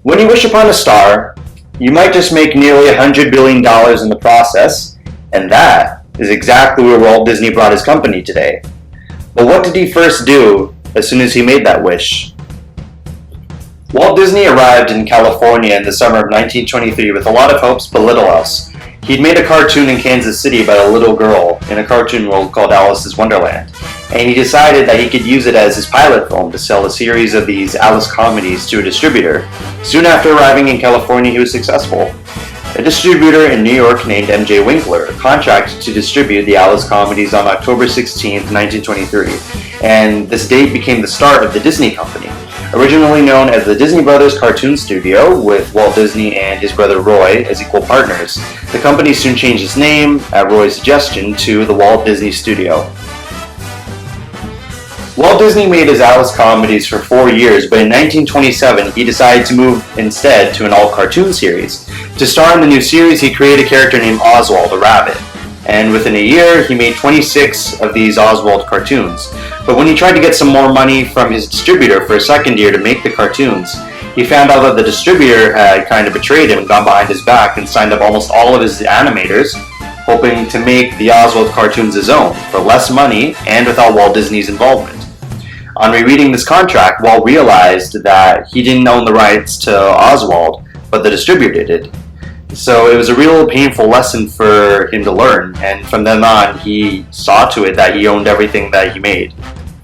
When you wish upon a star, you might just make nearly $100 billion in the process, and that is exactly where Walt Disney brought his company today. But what did he first do as soon as he made that wish? Walt Disney arrived in California in the summer of 1923 with a lot of hopes but little else. He'd made a cartoon in Kansas City about a little girl in a cartoon world called Alice's Wonderland, and he decided that he could use it as his pilot film to sell a series of these Alice comedies to a distributor. Soon after arriving in California, he was successful. A distributor in New York named M.J. Winkler contracted to distribute the Alice comedies on October 16, 1923, and this date became the start of the Disney Company. Originally known as the Disney Brothers Cartoon Studio, with Walt Disney and his brother Roy as equal partners, the company soon changed its name, at Roy's suggestion, to the Walt Disney Studio. Walt Disney made his Alice comedies for 4 years, but in 1927 he decided to move instead to an all-cartoon series. To star in the new series, he created a character named Oswald, a rabbit, and within a year he made 26 of these Oswald cartoons. But when he tried to get some more money from his distributor for a second year to make the cartoons, he found out that the distributor had kind of betrayed him and gone behind his back and signed up almost all of his animators, hoping to make the Oswald cartoons his own, for less money and without Walt Disney's involvement. On rereading this contract, Walt realized that he didn't own the rights to Oswald, but the distributor did. So it was a real painful lesson for him to learn, and from then on he saw to it that he owned everything that he made.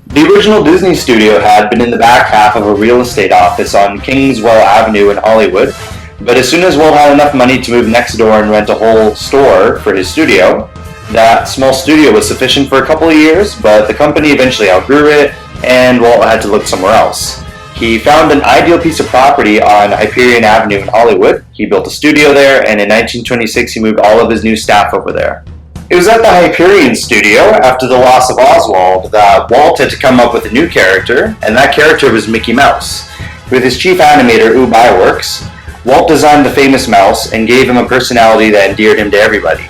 The original Disney studio had been in the back half of a real estate office on Kingswell Avenue in Hollywood, but as soon as Walt had enough money to move next door and rent a whole store for his studio, that small studio was sufficient for a couple of years, but the company eventually outgrew it, and Walt had to look somewhere else. He found an ideal piece of property on Hyperion Avenue in Hollywood. He built a studio there, and in 1926 he moved all of his new staff over there. It was at the Hyperion studio, after the loss of Oswald, that Walt had to come up with a new character, and that character was Mickey Mouse. With his chief animator, Ub Iwerks, Walt designed the famous mouse and gave him a personality that endeared him to everybody.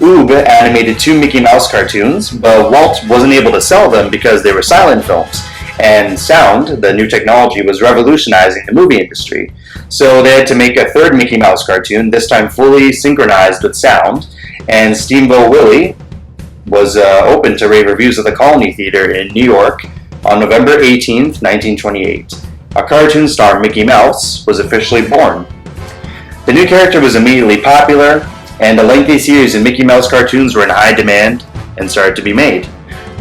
Ub animated 2 Mickey Mouse cartoons, but Walt wasn't able to sell them because they were silent films, and sound, the new technology, was revolutionizing the movie industry. So they had to make a 3rd Mickey Mouse cartoon, this time fully synchronized with sound, and Steamboat Willie was open to rave reviews at the Colony Theater in New York on November 18, 1928. A cartoon star, Mickey Mouse, was officially born. The new character was immediately popular, and a lengthy series of Mickey Mouse cartoons were in high demand and started to be made.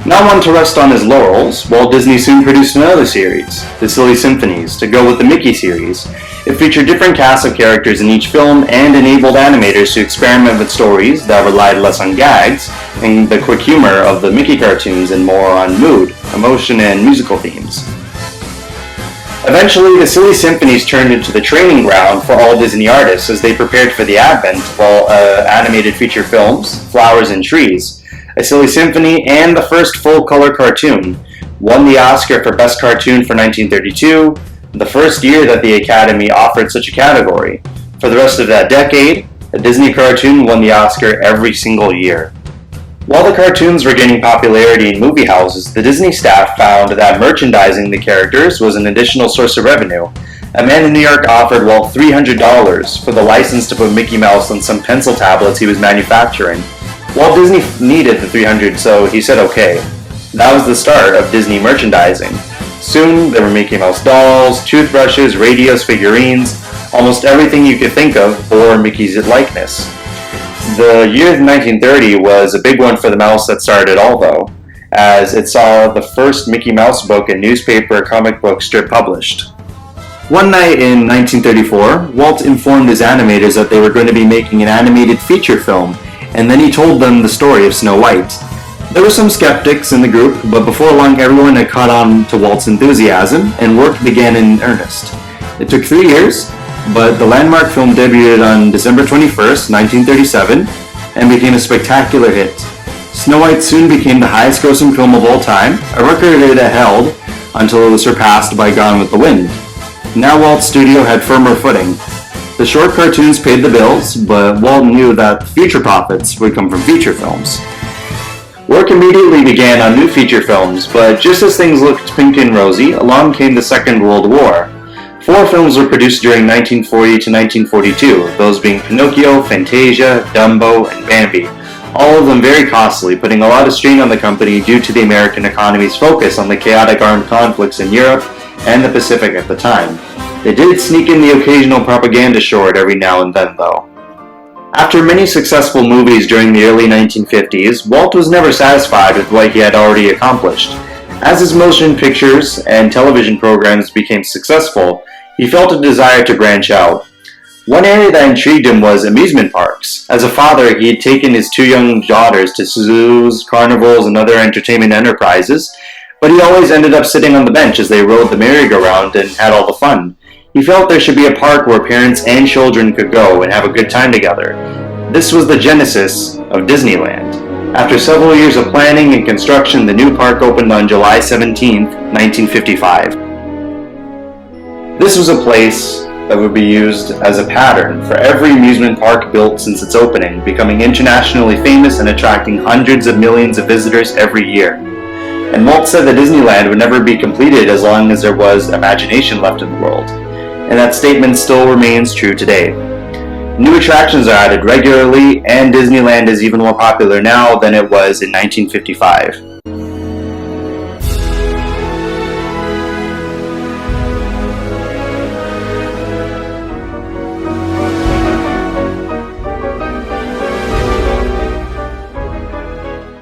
Not one to rest on his laurels, Walt Disney soon produced another series, The Silly Symphonies, to go with the Mickey series. It featured different casts of characters in each film and enabled animators to experiment with stories that relied less on gags and the quick humor of the Mickey cartoons and more on mood, emotion, and musical themes. Eventually, the Silly Symphonies turned into the training ground for all Disney artists as they prepared for the advent of all animated feature films, Flowers and Trees. A Silly Symphony and the first full-color cartoon won the Oscar for Best Cartoon for 1932, the first year that the Academy offered such a category. For the rest of that decade, a Disney cartoon won the Oscar every single year. While the cartoons were gaining popularity in movie houses, the Disney staff found that merchandising the characters was an additional source of revenue. A man in New York offered Walt $300 for the license to put Mickey Mouse on some pencil tablets he was manufacturing. Walt Disney needed the $300, so he said okay. That was the start of Disney merchandising. Soon, there were Mickey Mouse dolls, toothbrushes, radios, figurines, almost everything you could think of bore Mickey's likeness. The year 1930 was a big one for the mouse that started it all, though, as it saw the first Mickey Mouse book and newspaper comic book strip published. One night in 1934, Walt informed his animators that they were going to be making an animated feature film, and then he told them the story of Snow White. There were some skeptics in the group, but before long everyone had caught on to Walt's enthusiasm, and work began in earnest. It took 3 years, but the landmark film debuted on December 21st, 1937, and became a spectacular hit. Snow White soon became the highest-grossing film of all time, a record it held until it was surpassed by Gone with the Wind. Now Walt's studio had firmer footing. The short cartoons paid the bills, but Walt knew that future profits would come from feature films. Work immediately began on new feature films, but just as things looked pink and rosy, along came the Second World War. 4 films were produced during 1940 to 1942, those being Pinocchio, Fantasia, Dumbo, and Bambi, all of them very costly, putting a lot of strain on the company due to the American economy's focus on the chaotic armed conflicts in Europe and the Pacific at the time. They did sneak in the occasional propaganda short every now and then, though. After many successful movies during the early 1950s, Walt was never satisfied with what he had already accomplished. As his motion pictures and television programs became successful, he felt a desire to branch out. One area that intrigued him was amusement parks. As a father, he had taken his 2 young daughters to zoos, carnivals, and other entertainment enterprises, but he always ended up sitting on the bench as they rode the merry-go-round and had all the fun. He felt there should be a park where parents and children could go and have a good time together. This was the genesis of Disneyland. After several years of planning and construction, the new park opened on July 17, 1955. This was a place that would be used as a pattern for every amusement park built since its opening, becoming internationally famous and attracting hundreds of millions of visitors every year. And Walt said that Disneyland would never be completed as long as there was imagination left in the world. And that statement still remains true today. New attractions are added regularly, and Disneyland is even more popular now than it was in 1955.